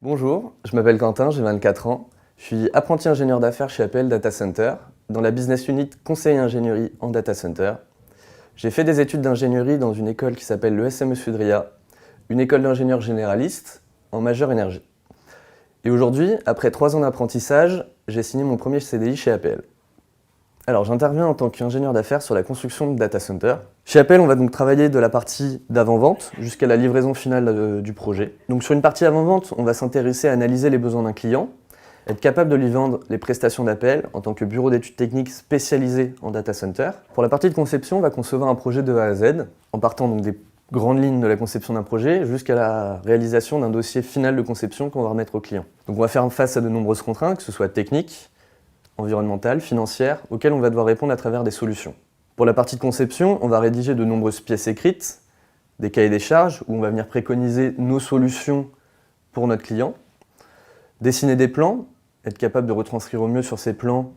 Bonjour, je m'appelle Quentin, j'ai 24 ans. Je suis apprenti ingénieur d'affaires chez APL Data Center, dans la business unit conseil et ingénierie en data center. J'ai fait des études d'ingénierie dans une école qui s'appelle le SME Sudria, une école d'ingénieurs généralistes en majeure énergie. Et aujourd'hui, après 3 ans d'apprentissage, j'ai signé mon premier CDI chez APL. Alors j'interviens en tant qu'ingénieur d'affaires sur la construction de data center. Chez APL, on va donc travailler de la partie d'avant-vente jusqu'à la livraison finale du projet. Donc sur une partie avant-vente, on va s'intéresser à analyser les besoins d'un client, être capable de lui vendre les prestations d'APL en tant que bureau d'études techniques spécialisé en data center. Pour la partie de conception, on va concevoir un projet de A à Z, en partant donc des grandes lignes de la conception d'un projet jusqu'à la réalisation d'un dossier final de conception qu'on va remettre au client. Donc on va faire face à de nombreuses contraintes, que ce soit techniques, environnementales, financières, auxquelles on va devoir répondre à travers des solutions. Pour la partie de conception, on va rédiger de nombreuses pièces écrites, des cahiers des charges, où on va venir préconiser nos solutions pour notre client, dessiner des plans, être capable de retranscrire au mieux sur ces plans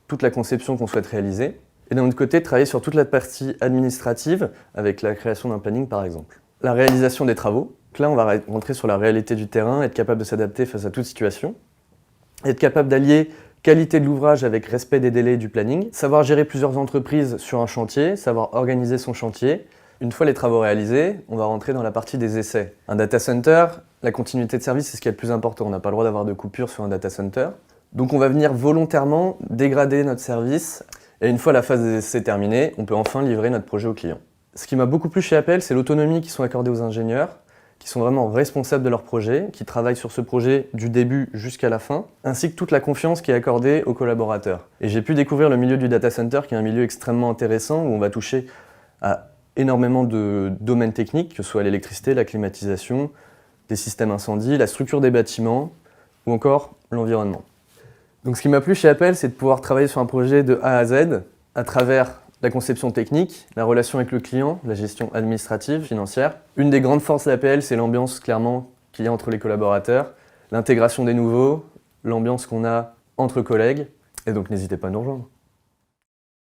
toute la conception qu'on souhaite réaliser, et d'un autre côté, travailler sur toute la partie administrative, avec la création d'un planning par exemple. La réalisation des travaux, là on va rentrer sur la réalité du terrain, être capable de s'adapter face à toute situation, être capable d'allier qualité de l'ouvrage avec respect des délais et du planning, savoir gérer plusieurs entreprises sur un chantier, savoir organiser son chantier. Une fois les travaux réalisés, on va rentrer dans la partie des essais. Un data center, la continuité de service, c'est ce qui est le plus important. On n'a pas le droit d'avoir de coupure sur un data center. Donc on va venir volontairement dégrader notre service et une fois la phase des essais terminée, on peut enfin livrer notre projet au client. Ce qui m'a beaucoup plu chez APL, c'est l'autonomie qui sont accordées aux ingénieurs, qui sont vraiment responsables de leur projet, qui travaillent sur ce projet du début jusqu'à la fin, ainsi que toute la confiance qui est accordée aux collaborateurs. Et j'ai pu découvrir le milieu du data center, qui est un milieu extrêmement intéressant, où on va toucher à énormément de domaines techniques, que ce soit l'électricité, la climatisation, des systèmes incendies, la structure des bâtiments, ou encore l'environnement. Donc ce qui m'a plu chez APL, c'est de pouvoir travailler sur un projet de A à Z, à travers la conception technique, la relation avec le client, la gestion administrative, financière. Une des grandes forces d'APL, c'est l'ambiance clairement qu'il y a entre les collaborateurs, l'intégration des nouveaux, l'ambiance qu'on a entre collègues, et donc n'hésitez pas à nous rejoindre.